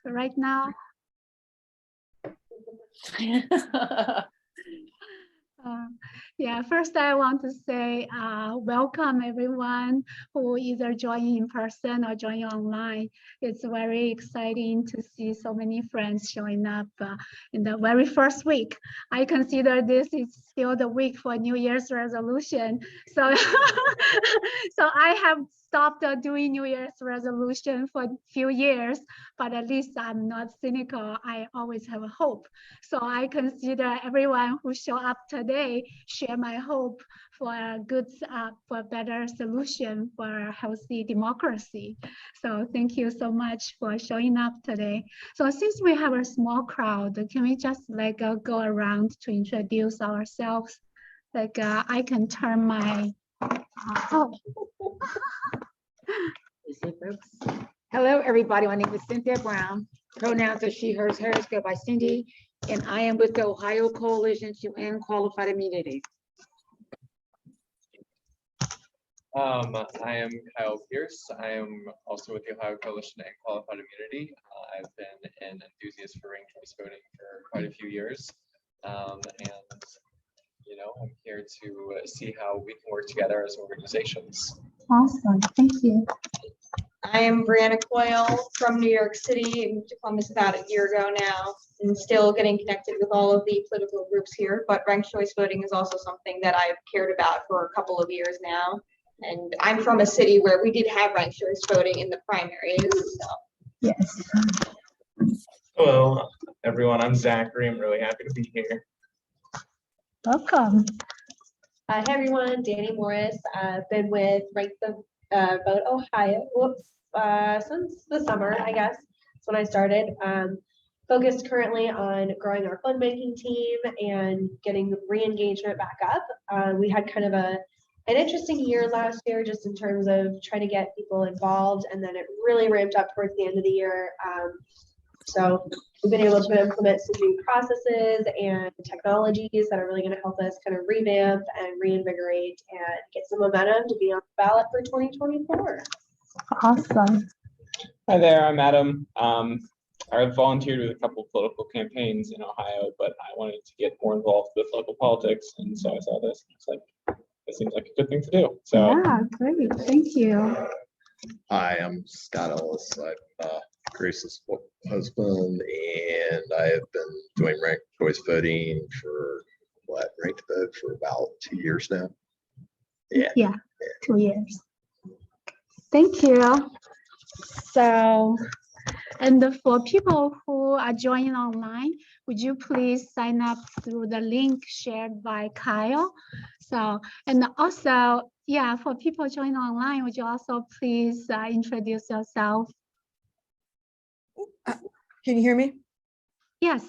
right now? Yeah, first I want to say welcome everyone who either join in person or join online. It's very exciting to see so many friends showing up in the very first week. I consider this is still the week for New Year's resolution. So, so I have stopped doing New Year's resolution for a few years, but at least I'm not cynical. I always have a hope. So I consider everyone who show up today share my hope for a good, for a better solution for a healthy democracy. So thank you so much for showing up today. So since we have a small crowd, can we just like go around to introduce ourselves? Like I can turn my, oh. Hello, everybody. My name is Cynthia Brown. Pronouns are she, hers, hers, go by Cindy. And I am with the Ohio Coalition to End Qualified Immunity. I am Kyle Pierce. I am also with the Ohio Coalition to End Qualified Immunity. I've been an enthusiast for ranked choice voting for quite a few years. And you know, I'm here to see how we can work together as organizations. Awesome, thank you. I am Brianna Coyle from New York City, moved to Columbus about a year ago now, and still getting connected with all of the political groups here. But ranked choice voting is also something that I've cared about for a couple of years now. And I'm from a city where we did have ranked choice voting in the primaries. So. Yes. Hello, everyone. I'm Zachary. I'm really happy to be here. Welcome. Hey everyone, Danny Morris. I've been with Rank the Vote Ohio since the summer, I guess. That's when I started. Focused currently on growing our fund banking team and getting re-engagement back up. We had kind of an interesting year last year just in terms of trying to get people involved, and then it really ramped up towards the end of the year. So we've been able to implement some new processes and technologies that are really going to help us kind of revamp and reinvigorate and get some momentum to be on the ballot for 2024. Awesome. Hi there, I'm Adam. I've volunteered with a couple of political campaigns in Ohio, but I wanted to get more involved with local politics, and so I saw this. It's like, it seems like a good thing to do. So Yeah, great. Thank you. Hi, I'm Scott Ellis. I'm Grace's husband, and I have been doing ranked choice voting for ranked vote for about 2 years now. Yeah, 2 years. Thank you. So, and for people who are joining online, would you please sign up through the link shared by Kyle? So, and also, yeah, for people joining online, would you also please introduce yourself? Can you hear me? Yes.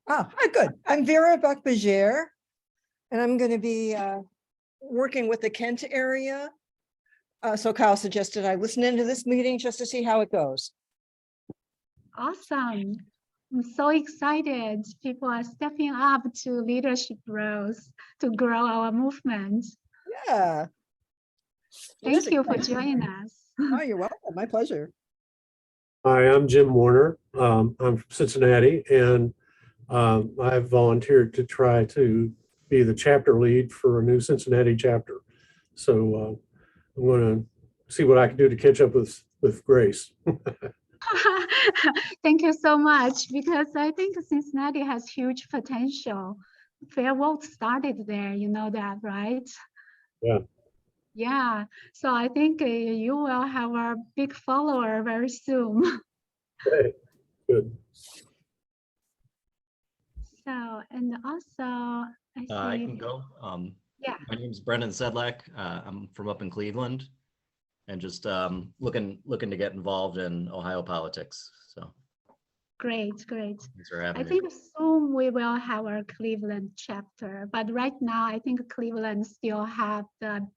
Oh, hi, good. I'm Vera Bakbajer, and I'm going to be working with the Kent area. So Kyle suggested I listen into this meeting just to see how it goes. Awesome. I'm so excited. People are stepping up to leadership roles to grow our movement. Yeah. Thank you for joining us. Oh, you're welcome. My pleasure. Hi, I'm Jim Warner. I'm from Cincinnati, and I've volunteered to try to be the chapter lead for a new Cincinnati chapter. So I'm going to see what I can do to catch up with Grace. Thank you so much, because I think Cincinnati has huge potential. Fair Vote started there, you know that, right? Yeah. Yeah, so I think you will have a big follower very soon. Okay, good. So, and also, I can go. Yeah. My name is Brendan Sedlak. I'm from up in Cleveland, and just looking to get involved in Ohio politics. So Great, great. thanks for having I me. think soon we will have our Cleveland chapter, but right now I think Cleveland still have the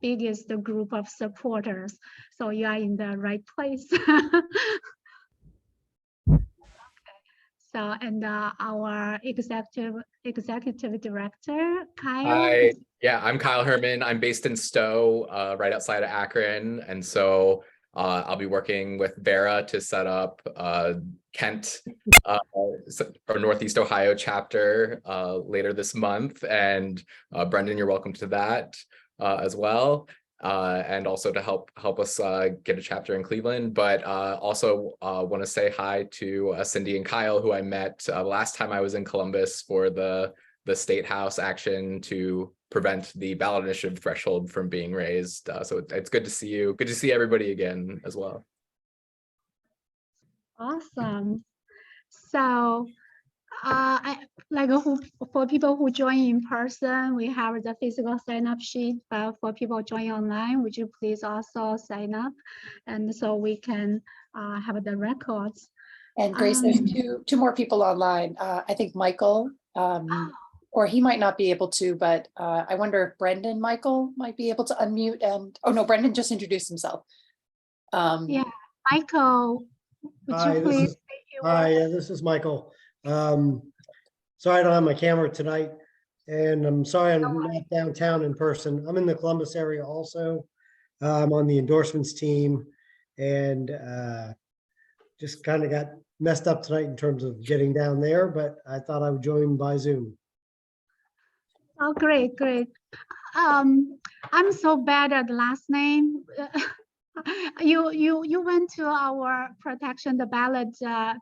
biggest group of supporters. So you are in the right place. So, and our executive director, Kyle. Hi, yeah, I'm Kyle Herman. I'm based in Stowe, right outside of Akron. And so I'll be working with Vera to set up Kent or Northeast Ohio chapter later this month. And Brendan, you're welcome to that as well. And also to help us get a chapter in Cleveland. But also want to say hi to Cindy and Kyle, who I met last time I was in Columbus for the State House action to prevent the ballot initiative threshold from being raised. So it's good to see you. Good to see everybody again as well. Awesome. So for people who join in person, we have the physical sign-up sheet, but for people joining online, would you please also sign up? And so we can have the records. And Grace, there's two more people online. I think Michael, or he might not be able to, but I wonder if Brendan Michael might be able to unmute and, oh no, Brendan just introduced himself. Yeah, Michael, would you please say a few Hi, words? this is Michael. Sorry I don't have my camera tonight, and I'm sorry I'm not downtown in person. I'm in the Columbus area also. I'm on the endorsements team, and just kind of got messed up tonight in terms of getting down there, but I thought I would join by Zoom. Oh, great. I'm so bad at last name. You went to our protection the ballot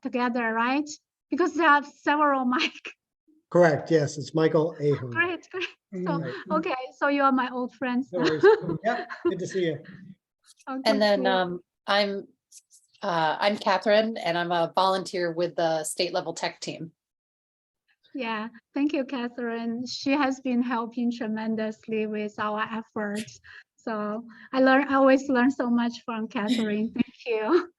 together, right? Because there are several Mike. Correct. Yes, it's Michael Ahern. Great. So Right. okay, so you are my old friends. No worries. Yep, good to see you. Okay, And then cool. I'm Catherine, and I'm a volunteer with the state level tech team. Yeah, thank you, Catherine. She has been helping tremendously with our efforts. So I always learn so much from Catherine. Thank you.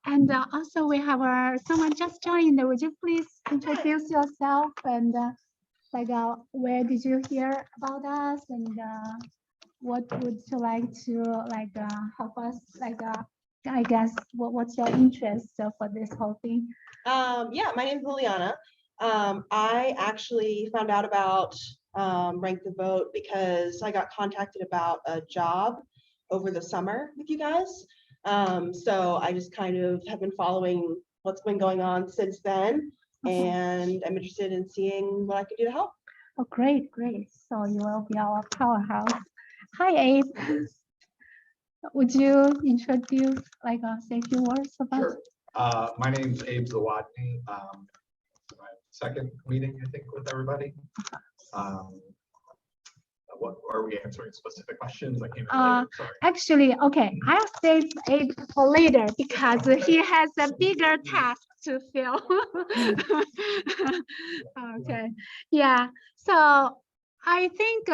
And also we have someone just joined. Would you please introduce yourself and where did you hear about us and what would you like to help us I guess what's your interest for this whole thing? Yeah, my name is Liliana. I actually found out about Rank the Vote because I got contacted about a job over the summer with you guys. So I just kind of have been following what's been going on since then, and I'm interested in seeing what I can do to help. Oh, great. So you will be our powerhouse. Hi, Abe. Would you introduce, say a few words about? Sure. My name's Abe Zawadny. My second meeting, I think, with everybody. What are we answering specific questions? I came in later, sorry. Actually, okay, I'll save Abe for later because he has a bigger task to fill. Okay, yeah. So I think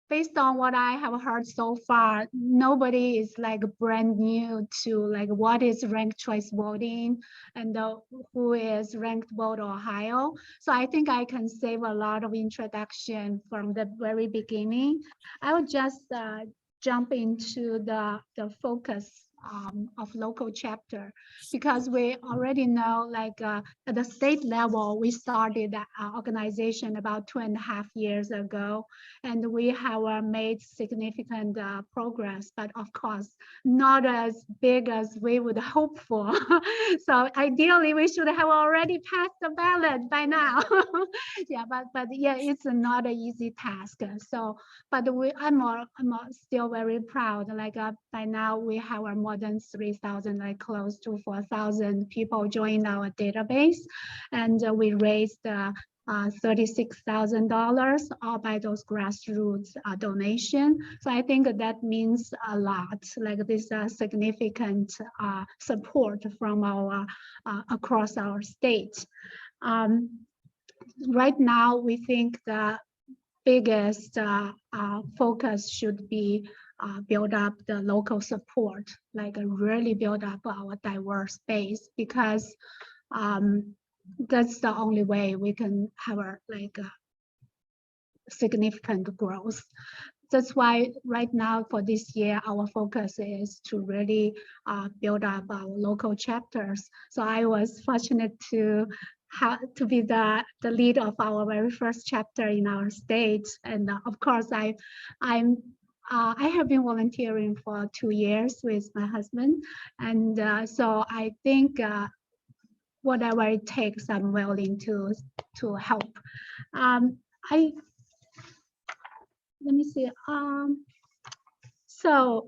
based on what I have heard so far, nobody is brand new to what is ranked choice voting and who is Ranked Vote Ohio. So I think I can save a lot of introduction from the very beginning. I would just jump into the focus of local chapter, because we already know at the state level, we started our organization about 2.5 years ago, and we have made significant progress, but of course, not as big as we would hope for. So ideally, we should have already passed the ballot by now. Yeah, but yeah, it's not an easy task. So, but I'm still very proud. By now, we have more than 3,000, close to 4,000 people join our database, and we raised $36,000 all by those grassroots donation. So I think that means a lot. This significant support from our across our state. Right now, we think the biggest focus should be build up the local support, really build up our diverse base, because that's the only way we can have a significant growth. That's why right now for this year, our focus is to really build up our local chapters. So I was fortunate to be the lead of our very first chapter in our state. And of course, I have been volunteering for 2 years with my husband. And so I think whatever it takes, I'm willing to help. Let me see. So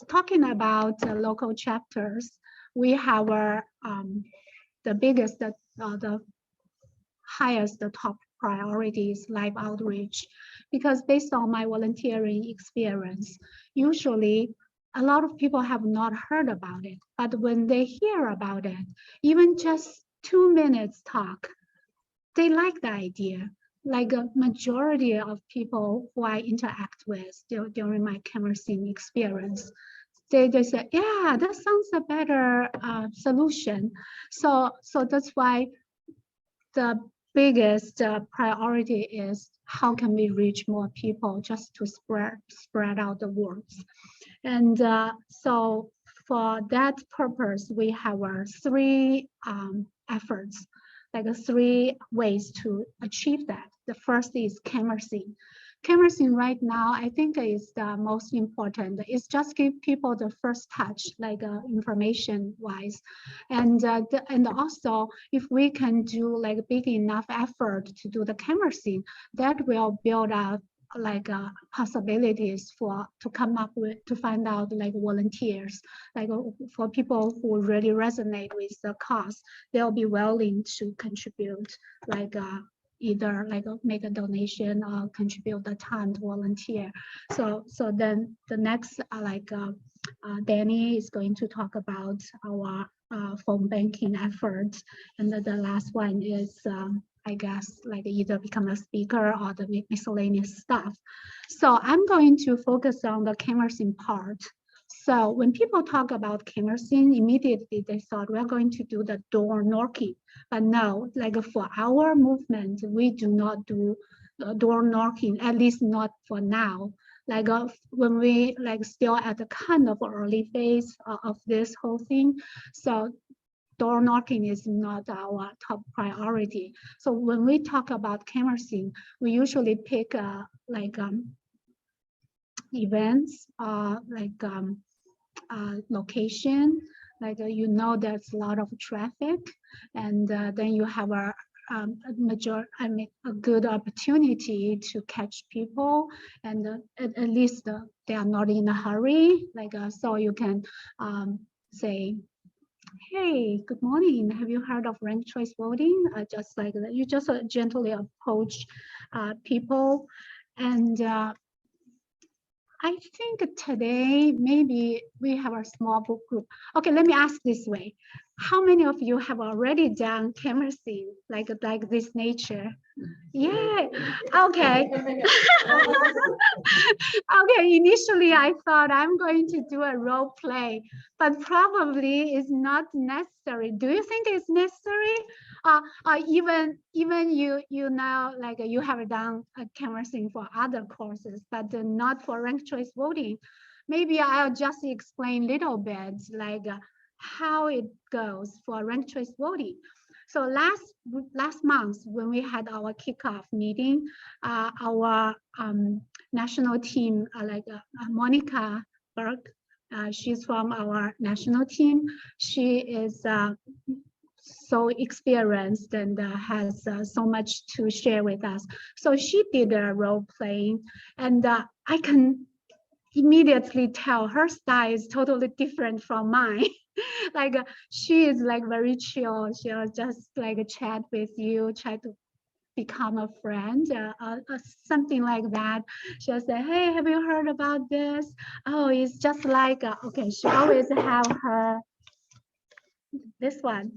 talking about local chapters, we have our the biggest, the highest, the top priority is live outreach, because based on my volunteering experience, usually a lot of people have not heard about it, but when they hear about it, even just 2 minutes talk, they like the idea. Like a majority of people who I interact with during my canvassing experience, they say, yeah, that sounds a better solution. So that's why the biggest priority is how can we reach more people, just to spread out the words. And so for that purpose, we have our 3 efforts, like 3 ways to achieve that. The first is canvassing. Canvassing right now, I think is the most important. It's just give people the first touch, like information wise. And also, if we can do like big enough effort to do the canvassing, that will build up like possibilities to come up with, to find out like volunteers, like for people who really resonate with the cause, they'll be willing to contribute, like either like make a donation or contribute the time to volunteer. So then the next Danny is going to talk about our phone banking efforts, and the last one is I guess like either become a speaker or the miscellaneous stuff. So I'm going to focus on the canvassing part. So when people talk about canvassing, immediately they thought we're going to do the door knocking, but no, like for our movement, we do not do door knocking, at least not for now. Like when we like still at the kind of early phase of this whole thing. So door knocking is not our top priority. So when we talk about canvassing, we usually pick events, location, like there's a lot of traffic, and then you have a good opportunity to catch people, and at least they are not in a hurry, so you can say, hey, good morning, have you heard of ranked choice voting? Just like that, you just gently approach people. And I think today maybe we have a small book group. Okay, let me ask this way. How many of you have already done canvassing like this nature? Yeah, okay. Okay, initially I thought I'm going to do a role play, but probably it's not necessary. Do you think it's necessary? Even you now, like you have done canvassing for other courses, but not for ranked choice voting. Maybe I'll just explain a little bit like how it goes for ranked choice voting. So last month when we had our kickoff meeting, our national team, Monica Berg, she's from our national team. She is so experienced and has so much to share with us. So she did a role playing, and I can immediately tell her style is totally different from mine. Like she is like very chill. She'll just like chat with you, try to become a friend, something like that. She'll say, hey, have you heard about this? Oh, it's just like, okay, she always have her, this one.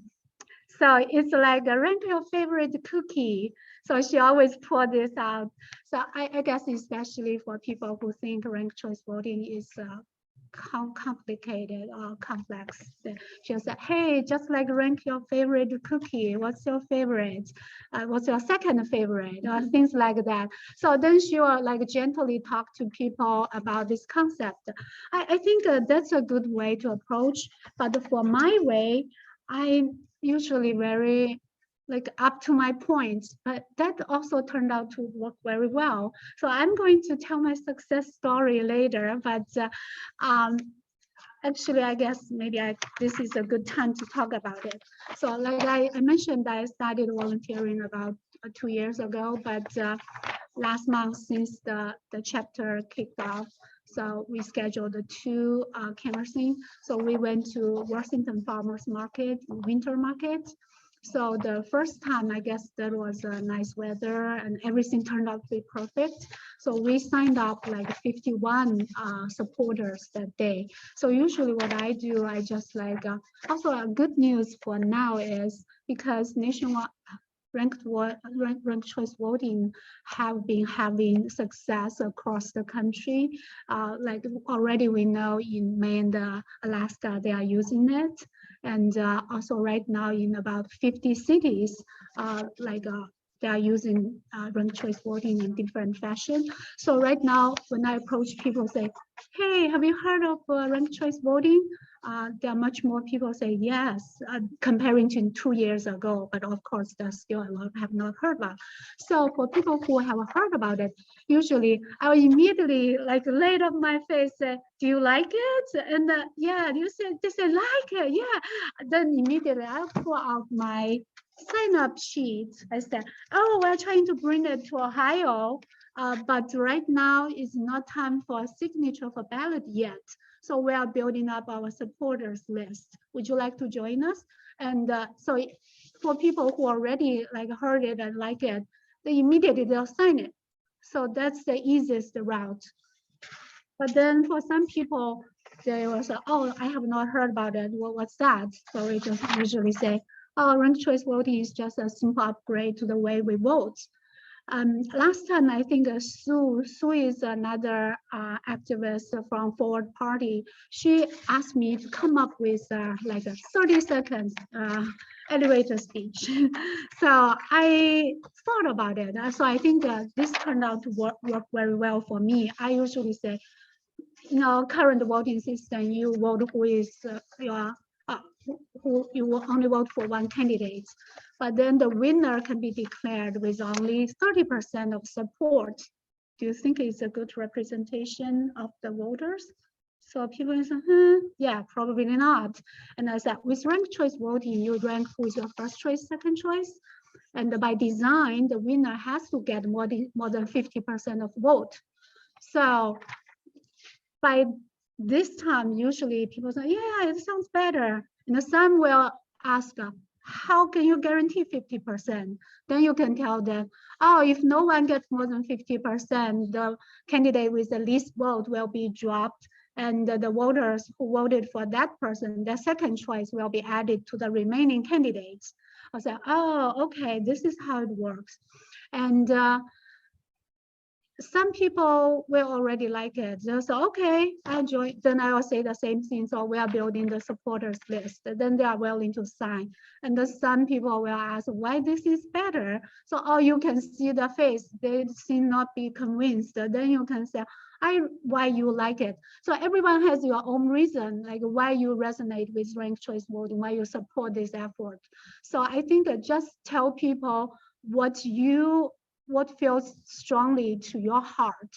So it's like rank your favorite cookie. So she always pull this out. So I guess especially for people who think ranked choice voting is complicated or complex, she'll say, hey, just like rank your favorite cookie. What's your favorite? What's your second favorite? Or things like that. So then she will like gently talk to people about this concept. I think that's a good way to approach. But for my way, I'm usually very like up to my points, but that also turned out to work very well. So I'm going to tell my success story later, but actually, I guess maybe this is a good time to talk about it. So like I mentioned, I started volunteering about 2 years ago, but last month since the chapter kicked off, so we scheduled 2 canvassing. So we went to Washington Farmers Market, Winter Market. So the first time, I guess there was nice weather and everything turned out to be perfect. So we signed up like 51 supporters that day. So usually what I do, I just like, also good news for now is because nationwide ranked choice voting have been having success across the country. Like already we know in Maine and Alaska, they are using it. And also right now in about 50 cities, they are using ranked choice voting in different fashion. So right now, when I approach people say, hey, have you heard of ranked choice voting? There are much more people say yes, comparing to 2 years ago, but of course there's still a lot have not heard about. So for people who have heard about it, usually I'll immediately like laid up my face, say, do you like it? And yeah, they say like it, yeah. Then immediately I'll pull out my sign up sheet. I said, oh, we're trying to bring it to Ohio, but right now it's not time for a signature for ballot yet. So we are building up our supporters list. Would you like to join us? And so for people who already like heard it and like it, they immediately they'll sign it. So that's the easiest route. But then for some people, they will say, oh, I have not heard about it. Well, what's that? So we just usually say, oh, ranked choice voting is just a simple upgrade to the way we vote. Last time, I think Sue is another activist from Forward Party. She asked me to come up with like a 30-second elevator speech. So I thought about it. So I think this turned out to work very well for me. I usually say, you know, current voting system, you vote who is who you will only vote for one candidate, but then the winner can be declared with only 30% of support. Do you think it's a good representation of the voters? So people say, yeah, probably not. And I said, with ranked choice voting, you rank who is your first choice, second choice. And by design, the winner has to get more than 50% of vote. So by this time, usually people say, yeah, it sounds better. And some will ask, how can you guarantee 50%? Then you can tell them, oh, if no one gets more than 50%, the candidate with the least vote will be dropped. And the voters who voted for that person, their second choice will be added to the remaining candidates. I said, oh, okay, this is how it works. And some people will already like it. They'll say, okay, I join. Then I will say the same thing. So we are building the supporters list. Then they are willing to sign. And then some people will ask why this is better. So oh, you can see the face. They seem not be convinced. Then you can say, why you like it. So everyone has your own reason, like why you resonate with ranked choice voting, why you support this effort. So I think just tell people what feels strongly to your heart.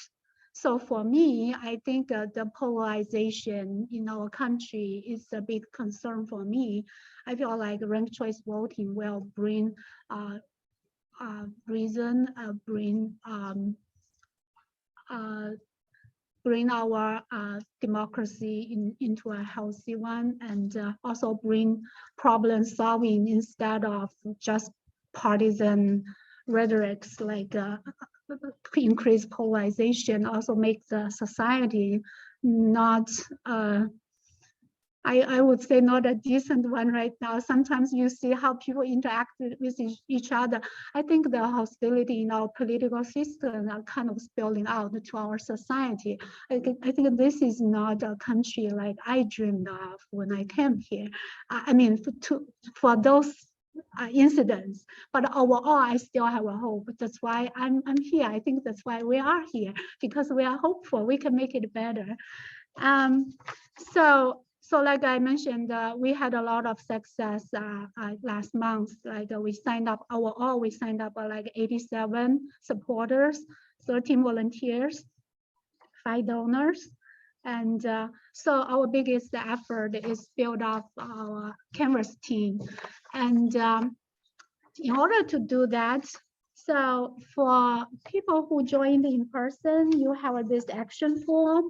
So for me, I think the polarization in our country is a big concern for me. I feel like ranked choice voting will bring reason, bring our democracy into a healthy one, and also bring problem solving instead of just partisan rhetorics, like increased polarization, also make the society not, I would say not a decent one right now. Sometimes you see how people interact with each other. I think the hostility in our political system are kind of spilling out to our society. I think this is not a country like I dreamed of when I came here. I mean, for those incidents, but overall I still have a hope. That's why I'm here. I think that's why we are here, because we are hopeful we can make it better. So like I mentioned, we had a lot of success last month. Like we signed up like 87 supporters, 13 volunteers, 5 donors. And so our biggest effort is build up our Canvas team. And in order to do that, so for people who joined in person, you have this action form.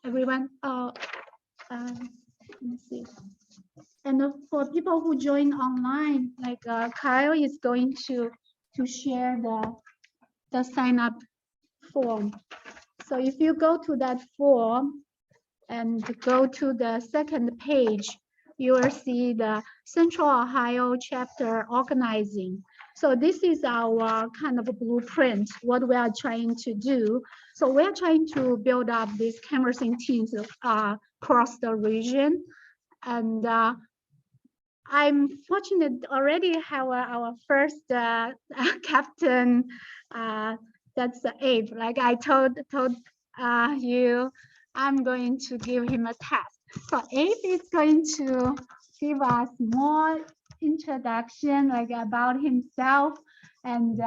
Everyone, let me see. And for people who join online, like Kyle is going to share the sign up form. So if you go to that form and go to the second page, you will see the Central Ohio chapter organizing. So this is our kind of a blueprint, what we are trying to do. So we're trying to build up these canvassing teams across the region. And I'm fortunate already have our first captain, that's Abe. Like I told you, I'm going to give him a task. So Abe is going to give us more introduction, like about himself and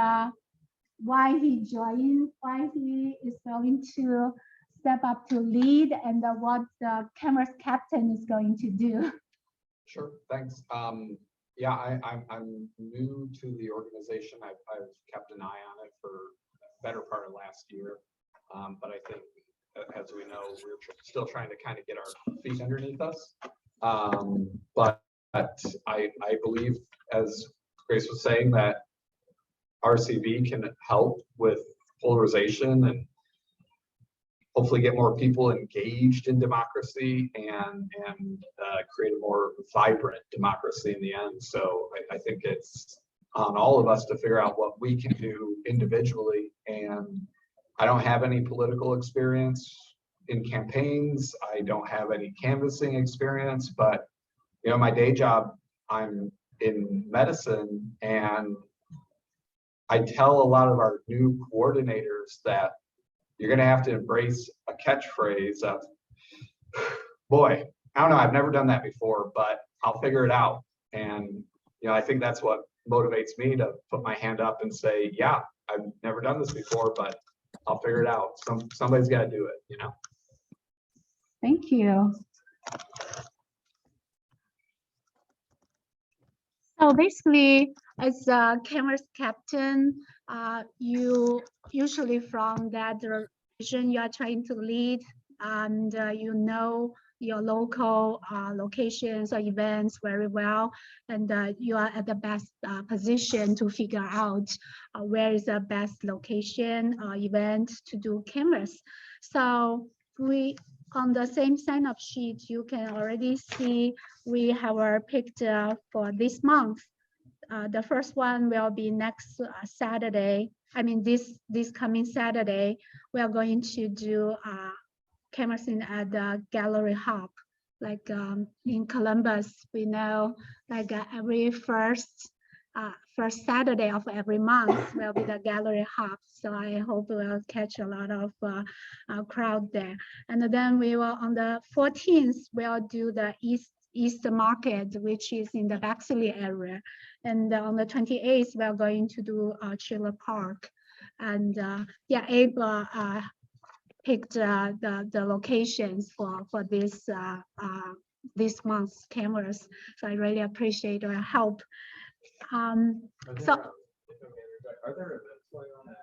why he joined, why he is going to step up to lead, and what the Canvas captain is going to do. Sure, thanks. Yeah, I'm new to the organization. I've kept an eye on it for the better part of last year. But I think, as we know, we're still trying to kind of get our feet underneath us. But I believe, as Grace was saying, that RCV can help with polarization and hopefully get more people engaged in democracy and create a more vibrant democracy in the end. So I think it's on all of us to figure out what we can do individually. And I don't have any political experience in campaigns. I don't have any canvassing experience, but you know, my day job, I'm in medicine, and I tell a lot of our new coordinators that you're going to have to embrace a catchphrase of, boy, I don't know, I've never done that before, but I'll figure it out. And, you know, I think that's what motivates me to put my hand up and say, yeah, I've never done this before, but I'll figure it out. Somebody's got to do it, you know? Thank you. So basically, as a Canvas captain, you usually from that region you are trying to lead, and you know your local locations or events very well, and you are at the best position to figure out where is the best location or event to do Canvas. So on the same sign-up sheet, you can already see we have picked for this month. The first one will be next Saturday. I mean, this coming Saturday, we are going to do canvassing at the Gallery Hub. Like in Columbus, we know like every first Saturday of every month will be the Gallery Hub. So I hope we'll catch a lot of crowd there. And then we will on the 14th, we'll do the East Market, which is in the Bexley area. And on the 28th, we're going to do Chiller Park. And yeah, Abe picked the locations for this month's canvas. So I really appreciate your help. Are there events going on at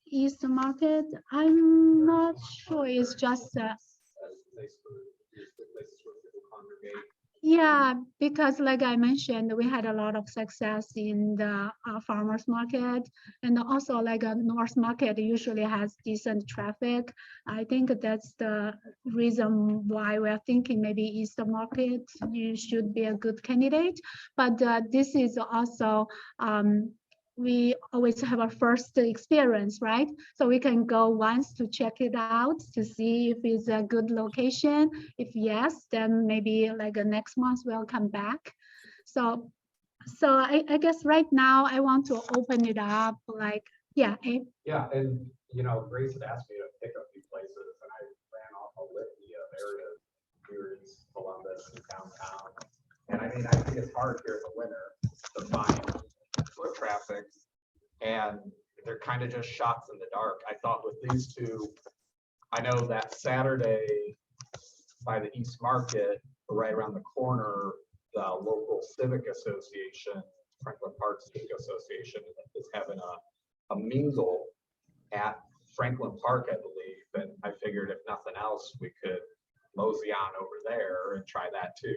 East Market? I'm not sure. It's just yeah, because like I mentioned, we had a lot of success in the farmers market, and also like a North Market usually has decent traffic. I think that's the reason why we're thinking maybe East Market you should be a good candidate. But this is also we always have a first experience, right? So we can go once to check it out to see if it's a good location. If yes, then maybe like next month we'll come back. So I guess right now I want to open it up. Like, yeah. Yeah, and you know, Grace had asked me to pick a few places, and I ran off a litany of areas here in Columbus and downtown. And I mean, I think it's hard here in the winter to find foot traffic, and they're kind of just shots in the dark. I thought with these two, I know that Saturday by the East Market, right around the corner, the local civic association, Franklin Park Civic Association, is having a mingle at Franklin Park, I believe. And I figured if nothing else, we could mosey on over there and try that too.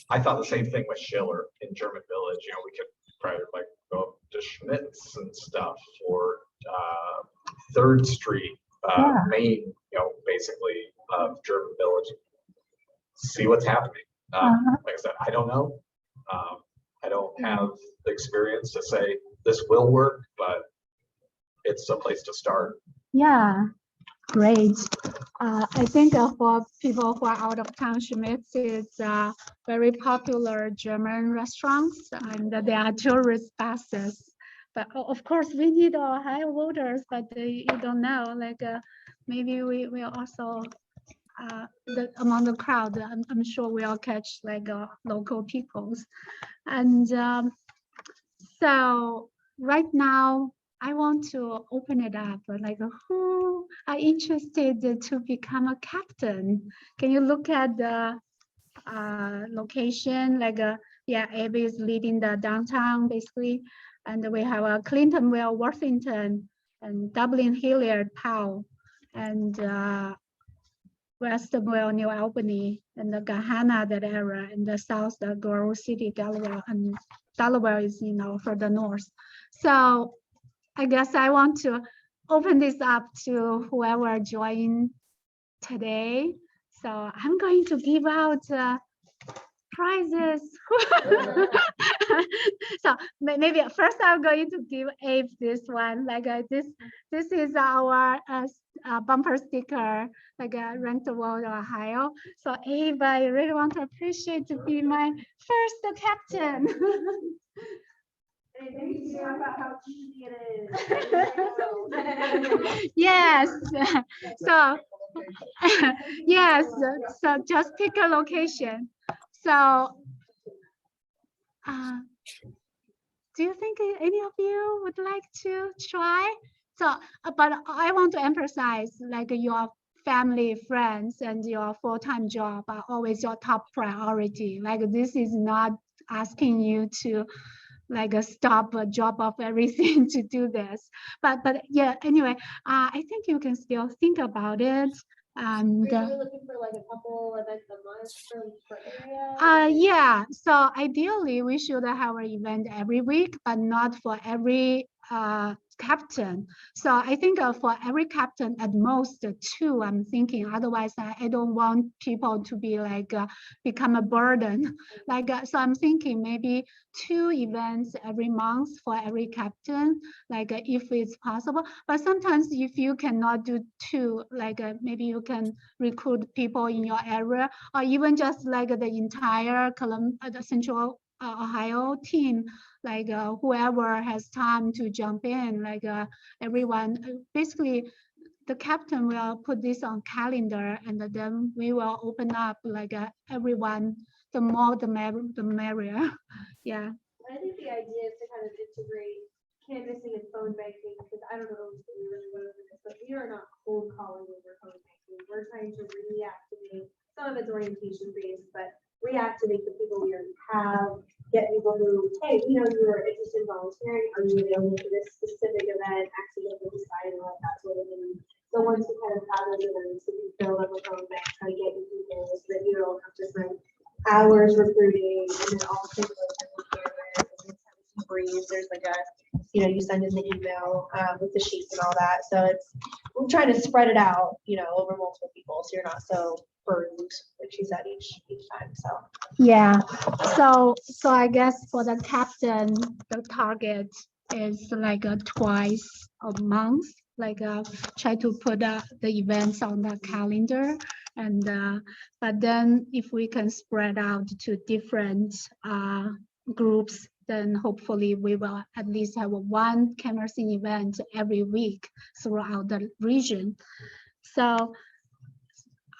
I thought the same thing with Schiller in German Village. You know, we could probably like go up to Schmidt's and stuff, or 3rd Street, main, you know, basically of German Village. See what's happening. Like I said, I don't know. I don't have the experience to say this will work, but it's a place to start. Yeah, great. I think for people who are out of town, Schmitz is a very popular German restaurants, and there are tourist buses. But of course, we need Ohio voters, but you don't know, like maybe we will also, among the crowd, I'm sure we'll catch like local peoples. And so right now, I want to open it up, like who are interested to become a captain? Can you look at the location? Like, yeah, Abby is leading the downtown basically. And we have Clintonville, Worthington, and Dublin, Hilliard, Powell, and Westonville, New Albany, and the Gahanna, that area, in the south, the Grove City, Delaware, and Delaware is, you know, further north. So I guess I want to open this up to whoever joined today. So I'm going to give out prizes. So maybe first I'm going to give Abe this one. Like this is our bumper sticker, like Rank the World Ohio. So Abe, I really want to appreciate to be my first captain. How easy it is. Yes. So yes. So just pick a location. So do you think any of you would like to try? So, but I want to emphasize, like your family, friends, and your full-time job are always your top priority. Like this is not asking you to like stop a job of everything to do this. But yeah, anyway, I think you can still think about it. And Are you looking for like a couple events a month for area? yeah, so ideally we should have an event every week, but not for every captain. So I think for every captain at most 2, I'm thinking. Otherwise I don't want people to be like become a burden. Like so I'm thinking maybe 2 events every month for every captain, like if it's possible. But sometimes if you cannot do 2, like maybe you can recruit people in your area, or even just like the entire the Central Ohio team, like whoever has time to jump in, like everyone, basically the captain will put this on calendar, and then we will open up like everyone, the more the merrier. Yeah. I think the idea is to kind of integrate canvassing and phone banking, because I don't know if we really went over this, but we are not cold calling over phone banking. We're trying to reactivate, some of it's orientation based, but reactivate the people we already have, get people who, hey, you know, you were interested in volunteering, are you available for this specific event, accidentally deciding what that sort of thing. So once you kind of have those events, you can build up a phone bank, try to get your people so that you don't have to spend hours recruiting, and then also briefs. There's like a, you know, you send in the email with the sheets and all that. So it's, we're trying to spread it out, you know, over multiple people, so you're not so burdened, like she said, each time. So yeah, so I guess for the captain, the target is like twice a month, like try to put the events on the calendar. And but then if we can spread out to different groups, then hopefully we will at least have 1 canvassing event every week throughout the region. So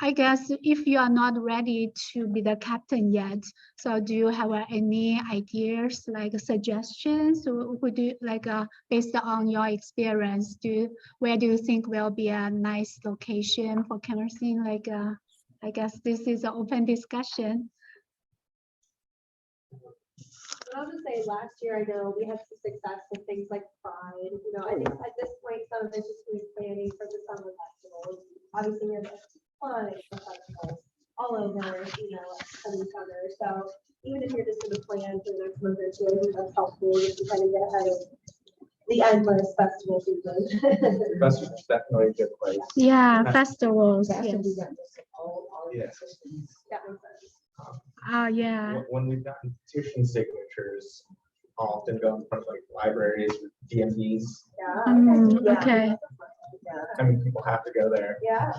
I guess if you are not ready to be the captain yet, so do you have any ideas, like suggestions? Would you like based on your experience, where do you think will be a nice location for camera scene? Like I guess this is an open discussion. I'll just say last year, I know we had some success with things like Pride. You know, I think at this point, some of it's just really planning for the summer festivals. Obviously, we have a ton of festivals all over, you know, every summer. So even if you're just going to plan for the next month or two, I think that's helpful just to kind of get ahead of the endless festival season. Festivals definitely a good place. Yeah, festivals. Yes. Yes. That makes sense. Yeah. When we've gotten petition signatures, I'll often go in front of like libraries or DMVs. Yeah. Okay. I mean, people have to go there. Yeah.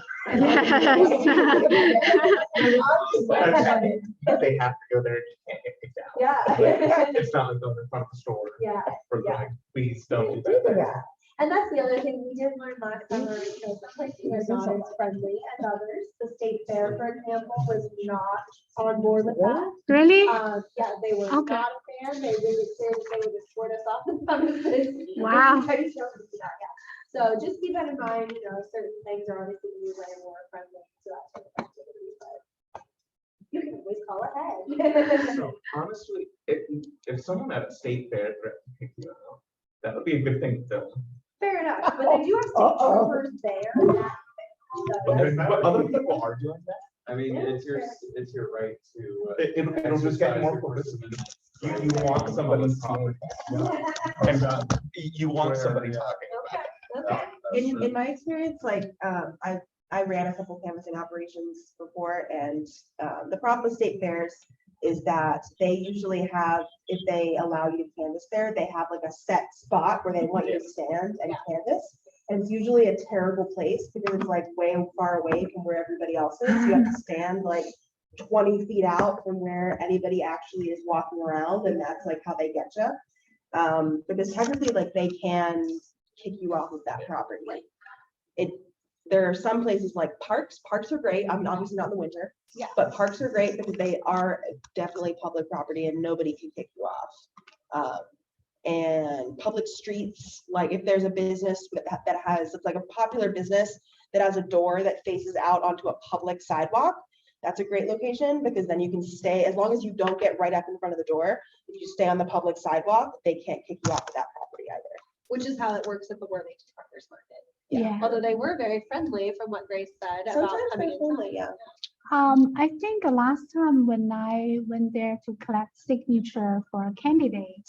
But they have to go there and you can't get kicked out. Yeah. Like, it's not like going in front of the store. Yeah. Or Yeah. like, please don't do that. Yeah. And that's the other thing we did learn last summer, you know, some places are not as friendly as others. The state fair, for example, was not on board with that. Really? Yeah, they were Okay. not a fan. They really said they would escort us off the premises. Wow. Yeah. So just keep that in mind, you know, certain things are obviously gonna be way more friendly to that sort of activity, but you can always call ahead. So honestly, if someone at a state fair threatened to kick you out, that would be a good thing to film. Fair enough, but they do have state troopers there. But other people are doing that. I mean, it's your right to. It'll just get more publicity. You want somebody talking. And you want somebody talking. In my experience, like, I ran a couple canvassing operations before, and the problem with state fairs is that they usually have, if they allow you to canvass there, they have like a set spot where they want you to stand and canvass. And it's usually a terrible place because it's like way far away from where everybody else is. You have to stand like 20 feet out from where anybody actually is walking around, and that's like how they get you. Because technically, like, they can kick you off of that property. There are some places like parks. Parks are great. I mean, obviously not in the winter. Yeah. But parks are great because they are definitely public property and nobody can kick you off. And public streets, like if there's a business that has, it's like a popular business that has a door that faces out onto a public sidewalk, that's a great location because then you can stay, as long as you don't get right up in front of the door, if you stay on the public sidewalk, they can't kick you off of that property either. Which is how it works at the Worthington Farmers Market. Yeah. Although they were very friendly from what Grace said about Sometimes coming they're friendly, inside. yeah. I think the last time when I went there to collect signature for a candidate,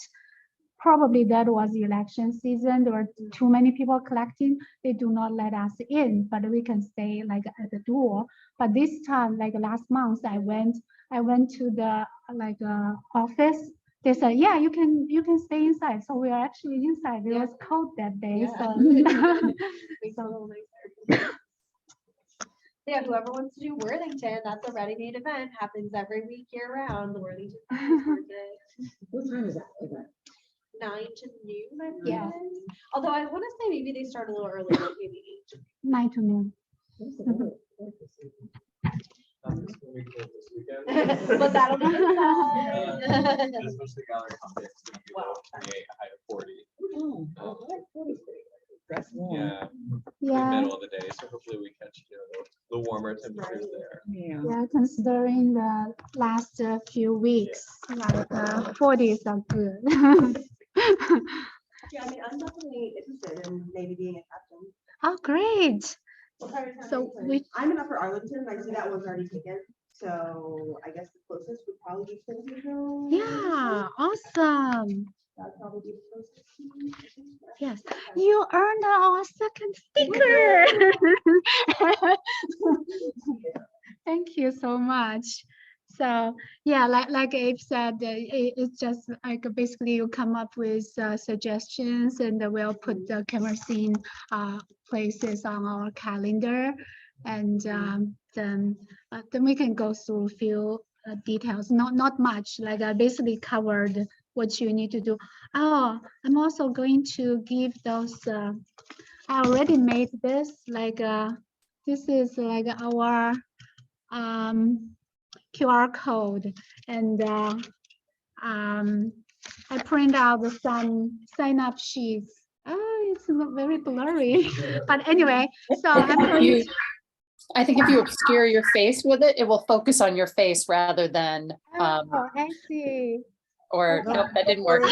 probably that was election season. There were too many people collecting. They do not let us in, but we can stay like at the door. But this time, like last month, I went to the office. They said, yeah, you can stay inside. So we are actually inside. It was cold that day. Yeah, whoever wants to do Worthington, that's a ready-made event, happens every week year round, the Worthington Farmers Market. What time is that event? 9 to noon, I think. Yeah. it is. Although I want to say maybe they start a little earlier, like maybe 8. 9 to noon. But that'll be inside. Especially gallery complex, it's gonna be about 28, a high of 40. Yeah, Yeah. middle of the day, so hopefully we catch the warmer temperatures there. Yeah, considering the last few weeks, like 40s are good. Yeah, I mean, I'm definitely interested in maybe being a captain. Oh, great. So I'm in Upper Arlington. I see that one's already taken. So I guess the closest would probably be Princeton. Yeah, awesome. That'd probably be the closest. Yes, you earned our second sticker. Thank you so much. So yeah, like Abe said, it's just like basically you come up with suggestions and we'll put the camera scene places on our calendar, and then we can go through a few details. Not much. Like I basically covered what you need to do. Oh, I'm also going to give those. I already made this. Like this is like our QR code, and I print out some sign-up sheets. Oh, it's not very blurry, but anyway, so I'm going to. I think if you obscure your face with it, it will focus on your face rather than, Oh, I see. or Okay. nope, that didn't work.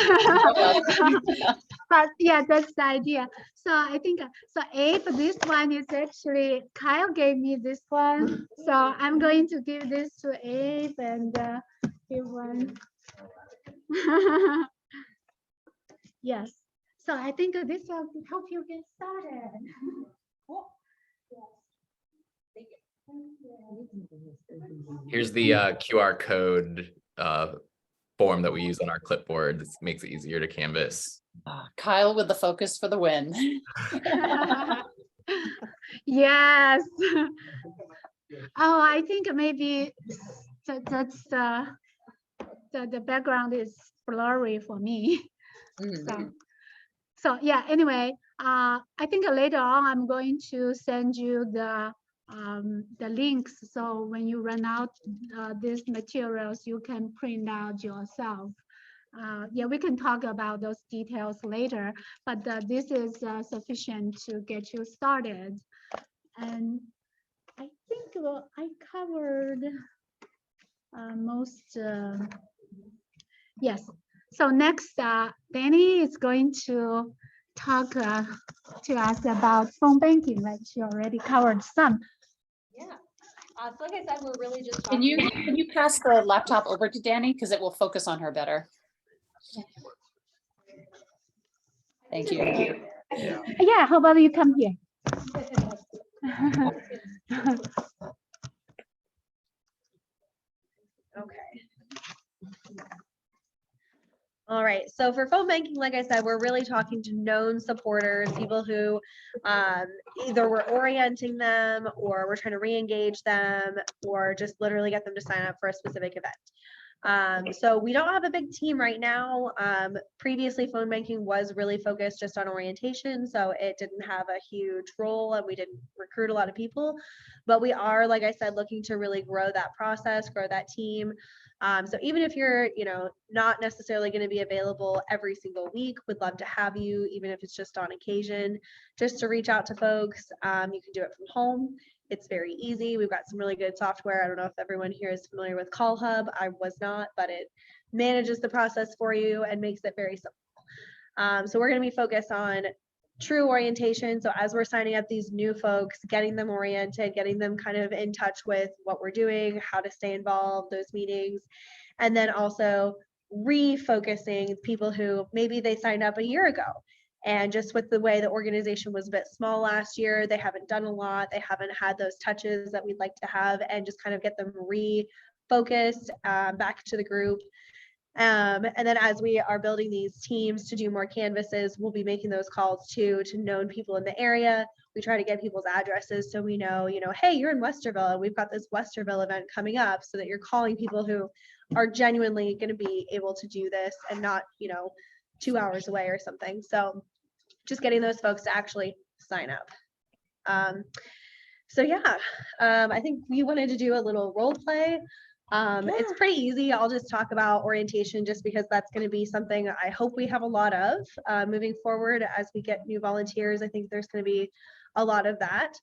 But yeah, that's the idea. So I think, so Abe, this one is actually, Kyle gave me this one. So I'm going to give this to Abe and give one. Yes. So I think this will help you get started. Oh, Here's the QR code form that we use on our clipboard. This makes it easier to canvas. Kyle with the focus for the win. Yes. Oh, I think maybe that's the background is blurry for me. So yeah, anyway, I think later on I'm going to send you the links. So when you run out these materials, you can print out yourself. Yeah, we can talk about those details later, but this is sufficient to get you started. And I think I covered most, yes. So next, Danny is going to talk to us about phone banking, like she already covered some. Yeah. So like I said, we're really just Can you pass the laptop over to Danny? Because it will focus on her better. Thank you. Yeah, how about you come here? Okay. All right, so for phone banking, like I said, we're really talking to known supporters, people who either we're orienting them or we're trying to re-engage them or just literally get them to sign up for a specific event. So we don't have a big team right now. Previously, phone banking was really focused just on orientation, so it didn't have a huge role and we didn't recruit a lot of people. But we are, like I said, looking to really grow that process, grow that team. So even if you're, not necessarily going to be available every single week, would love to have you, even if it's just on occasion, just to reach out to folks. You can do it from home. It's very easy. We've got some really good software. I don't know if everyone here is familiar with Call Hub. I was not, but it manages the process for you and makes it very simple. So we're going to be focused on true orientation. So as we're signing up these new folks, getting them oriented, getting them kind of in touch with what we're doing, how to stay involved, those meetings, and then also refocusing people who maybe they signed up a year ago. And just with the way the organization was a bit small last year, they haven't done a lot. They haven't had those touches that we'd like to have, and just kind of get them refocused back to the group. And then as we are building these teams to do more canvases, we'll be making those calls too to known people in the area. We try to get people's addresses so we know, hey, you're in Westerville and we've got this Westerville event coming up, so that you're calling people who are genuinely going to be able to do this and not, 2 hours away or something. So just getting those folks to actually sign up. So yeah, I think we wanted to do a little role play. It's pretty easy. I'll just talk about orientation just because that's going to be something I hope we have a lot of moving forward as we get new volunteers. I think there's going to be a lot of that.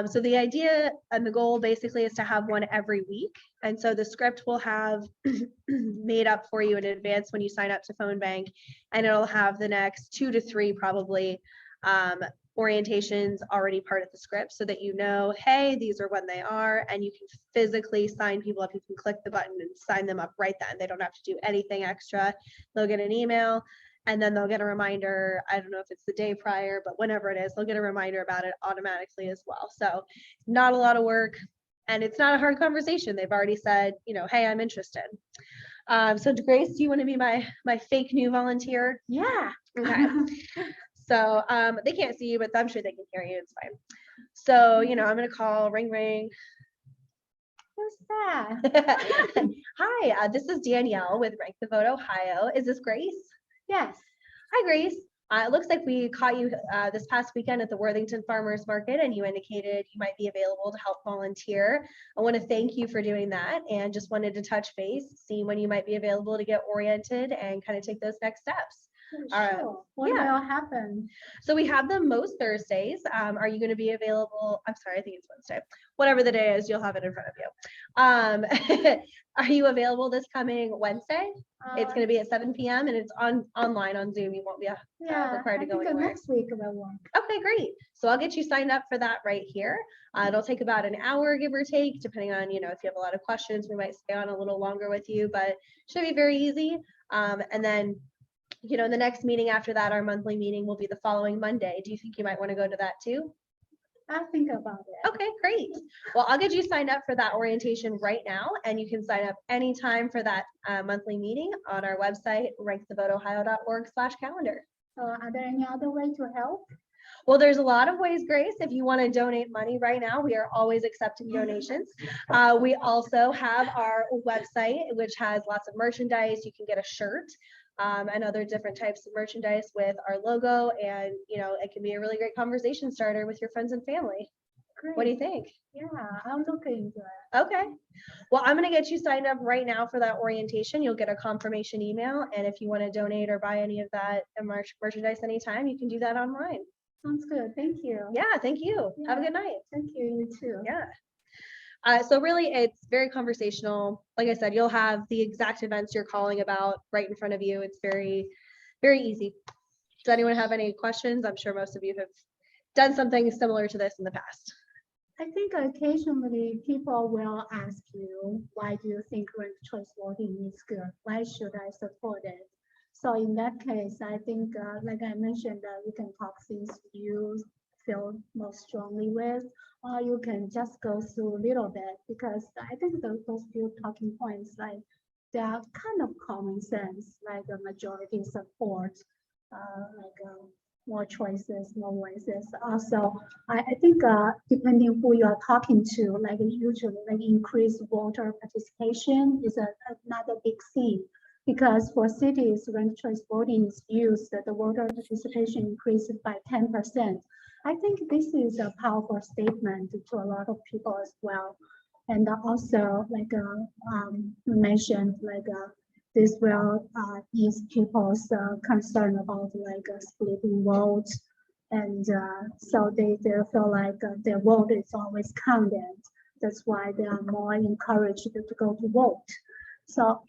So the idea and the goal basically is to have one every week. And so the script will have made up for you in advance when you sign up to Phone Bank, and it'll have the next 2 to 3 probably orientations already part of the script, so that hey, these are when they are, and you can physically sign people up. You can click the button and sign them up right then. They don't have to do anything extra. They'll get an email, and then they'll get a reminder. I don't know if it's the day prior, but whenever it is, they'll get a reminder about it automatically as well. So not a lot of work, and it's not a hard conversation. They've already said, hey, I'm interested. So Grace, do you want to be my fake new volunteer? Yeah. Okay. So they can't see you, but I'm sure they can hear you. It's fine. So, I'm going to call, ring, ring. Who's that? Hi, this is Danielle with Rank the Vote Ohio. Is this Grace? Yes. Hi, Grace. It looks like we caught you this past weekend at the Worthington Farmers Market, and you indicated you might be available to help volunteer. I want to thank you for doing that, and just wanted to touch base, see when you might be available to get oriented and kind of take those next steps. Sure. What will happen? So we have them most Thursdays. Are you going to be available? I'm sorry, I think it's Wednesday. Whatever the day is, you'll have it in front of you. Are you available this coming Wednesday? It's going to be at 7 p.m. and it's online on Zoom. You won't be required to go anywhere. Next week will work. Okay, great. So I'll get you signed up for that right here. It'll take about an hour, give or take, depending on, if you have a lot of questions, we might stay on a little longer with you, but it should be very easy. And then, the next meeting after that, our monthly meeting will be the following Monday. Do you think you might want to go to that too? I'll think about it. Okay, great. Well, I'll get you signed up for that orientation right now, and you can sign up anytime for that monthly meeting on our website, rankthevoteohio.org/calendar. Are there any other way to help? Well, there's a lot of ways, Grace. If you want to donate money right now, we are always accepting donations. We also have our website, which has lots of merchandise. You can get a shirt and other different types of merchandise with our logo, and it can be a really great conversation starter with your friends and family. Great. What do you think? Yeah, I'll look into it. Okay. Well, I'm going to get you signed up right now for that orientation. You'll get a confirmation email, and if you want to donate or buy any of that merchandise anytime, you can do that online. Sounds good. Thank you. Yeah, thank you. Yeah. Have a good night. Thank you. You too. Yeah. So really, it's very conversational. Like I said, you'll have the exact events you're calling about right in front of you. It's very, very easy. Does anyone have any questions? I'm sure most of you have done something similar to this in the past. I think occasionally people will ask you, why do you think ranked choice voting is good? Why should I support it? So in that case, I think, like I mentioned, you can talk things you feel most strongly with, or you can just go through a little bit, because I think those few talking points, like they are kind of common sense, like a majority support, more choices, more voices. Also, I think depending who you are talking to, like usually like increased voter participation is another big theme. Because for cities, ranked choice voting is used, the voter participation increased by 10%. I think this is a powerful statement to a lot of people as well. And also, like mentioned, like this will ease people's concern about like splitting votes, and so they feel like their vote is always counted. That's why they are more encouraged to go to vote. So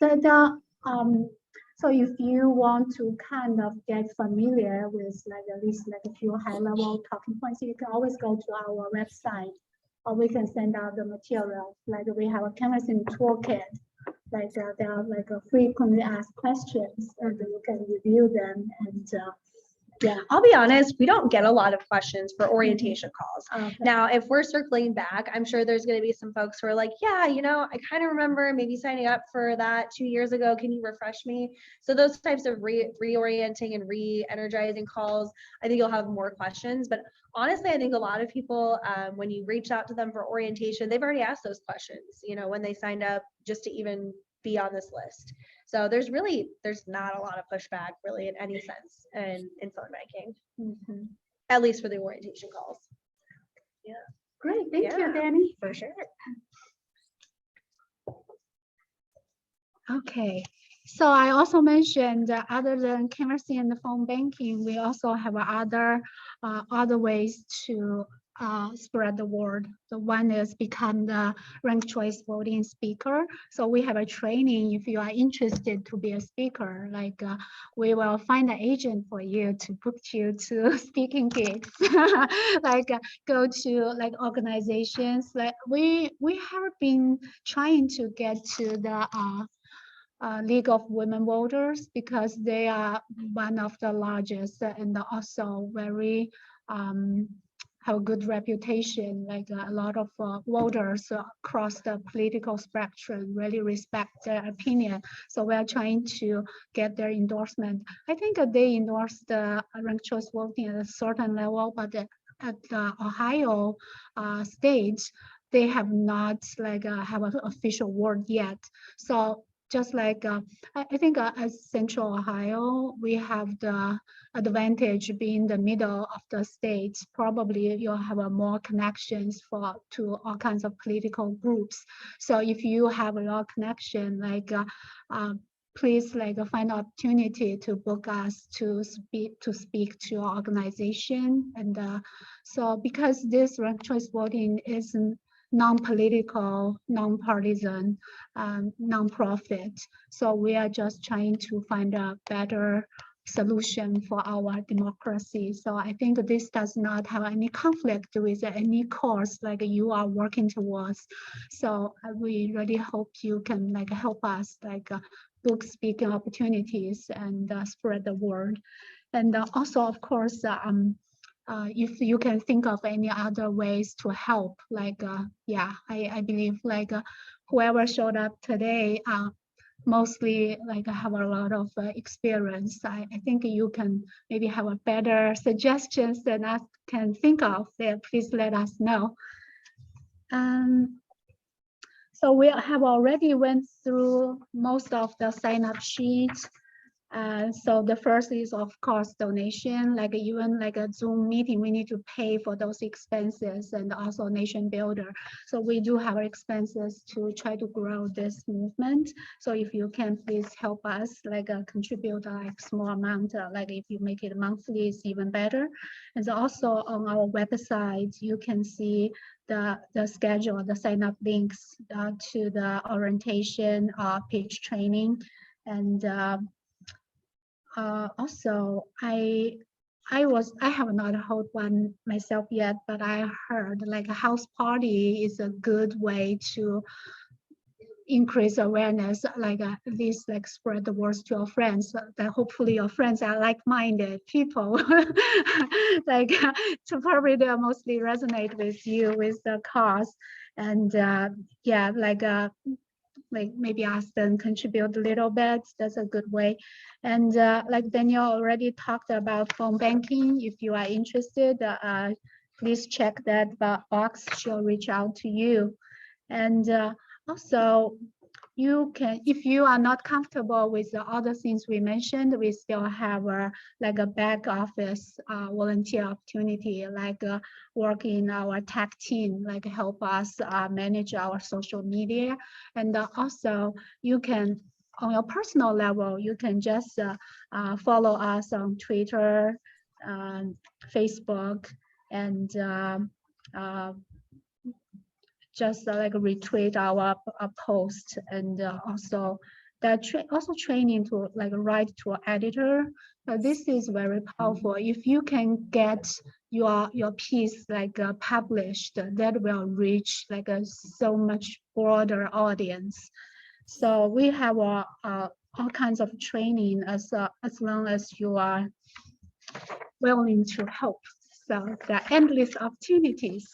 so if you want to kind of get familiar with like at least like a few high-level talking points, you can always go to our website, or we can send out the material. Like we have a canvassing toolkit, like there are like frequently asked questions, and you can review them. And yeah, I'll be honest, we don't get a lot of questions for orientation calls. Okay. Now, if we're circling back, I'm sure there's going to be some folks who are like, yeah, I kind of remember maybe signing up for that 2 years ago. Can you refresh me? So those types of reorienting and re-energizing calls, I think you'll have more questions. But honestly, I think a lot of people, when you reach out to them for orientation, they've already asked those questions, when they signed up just to even be on this list. So there's not a lot of pushback really in any sense in phone banking, at least for the orientation calls. Yeah. Great. Thank you, Danny. For sure. Okay. So I also mentioned other than canvassing and the phone banking, we also have other ways to spread the word. The one is become the ranked choice voting speaker. So we have a training if you are interested to be a speaker, like we will find an agent for you to book you to speaking gigs, like go to like organizations. Like we have been trying to get to the League of Women Voters, because they are one of the largest and also very have a good reputation. Like a lot of voters across the political spectrum really respect their opinion. So we are trying to get their endorsement. I think they endorse the ranked choice voting at a certain level, but at the Ohio state, they have not like have an official word yet. So just like I think as Central Ohio, we have the advantage being the middle of the state. Probably you'll have more connections to all kinds of political groups. So if you have a lot of connection, like please like find opportunity to book us to speak to your organization. And so because this ranked choice voting is non-political, non-partisan, non-profit. So we are just trying to find a better solution for our democracy. So I think this does not have any conflict with any cause like you are working towards. So we really hope you can like help us like book speaking opportunities and spread the word. And also, of course, if you can think of any other ways to help, like, yeah, I believe like whoever showed up today, mostly like have a lot of experience. I think you can maybe have a better suggestions than I can think of. There, please let us know. So we have already went through most of the sign-up sheets. So the first is of course donation, like even like a Zoom meeting, we need to pay for those expenses, and also nation builder. So we do have expenses to try to grow this movement. So if you can please help us like contribute like small amount, like if you make it monthly, it's even better. And also on our website, you can see the schedule, the sign up links to the orientation, pitch training, and also, I have not held one myself yet, but I heard like a house party is a good way to increase awareness, like at least like spread the words to your friends, so that hopefully your friends are like-minded people, like to probably they mostly resonate with you with the cause, and yeah, like maybe ask them contribute a little bit. That's a good way. And like Daniel already talked about phone banking. If you are interested, please check that box. She'll reach out to you. And also, you can, if you are not comfortable with the other things we mentioned, we still have like a back office volunteer opportunity, like work in our tech team, like help us manage our social media. And also you can, on your personal level, you can just follow us on Twitter, Facebook, and just like retweet our post, and also that also training to like write to an editor. This is very powerful. If you can get your piece like published, that will reach like a so much broader audience. So we have all kinds of training as long as you are willing to help. So there are endless opportunities.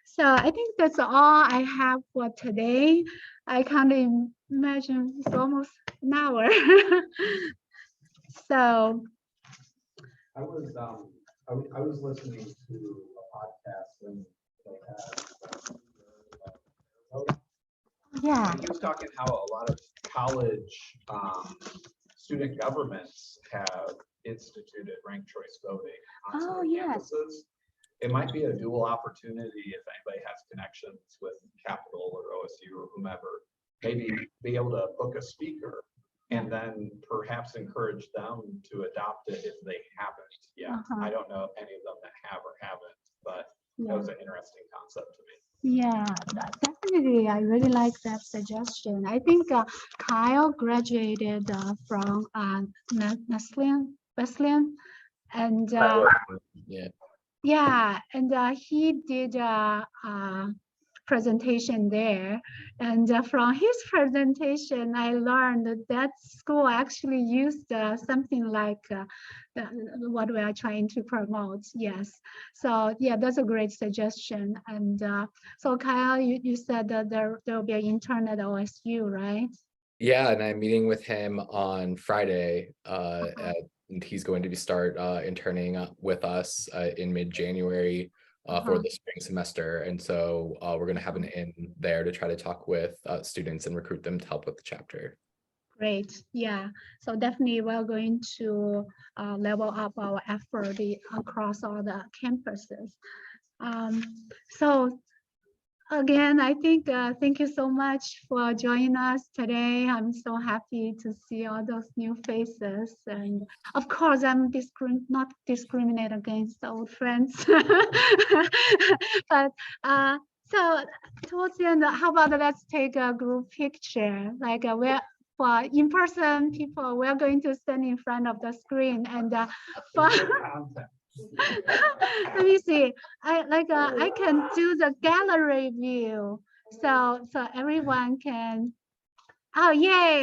So I think that's all I have for today. I can't imagine it's almost an hour. So I was listening to a podcast and they had yeah. he was talking how a lot of college student governments have instituted ranked choice voting on some of their campuses. It might be a dual opportunity if anybody has connections with Capital or OSU or whomever, maybe be able to book a speaker and then perhaps encourage them to adopt it if they haven't yet. I don't know if any of them that have or haven't, but that was an interesting concept to me. Yeah, definitely. I really like that suggestion. I think Kyle graduated from Wesleyan, and yeah, and he did a presentation there, and from his presentation I learned that school actually used something like what we are trying to promote. Yes, so yeah, that's a great suggestion. And so Kyle, you said that there will be an intern at OSU, right? Yeah, and I'm meeting with him on Friday, and he's going to start interning with us in mid-January. for Uh-huh. the spring semester. And so we're going to have an in there to try to talk with students and recruit them to help with the chapter. Great, yeah. So definitely we're going to level up our effort across all the campuses. So again, I think thank you so much for joining us today. I'm so happy to see all those new faces. And of course, I'm not discriminate against old friends. But so towards the end, how about let's take a group picture? Like we're for in-person people, we're going to stand in front of the screen and for let me see. I can do the gallery view, so everyone can. Oh, yay!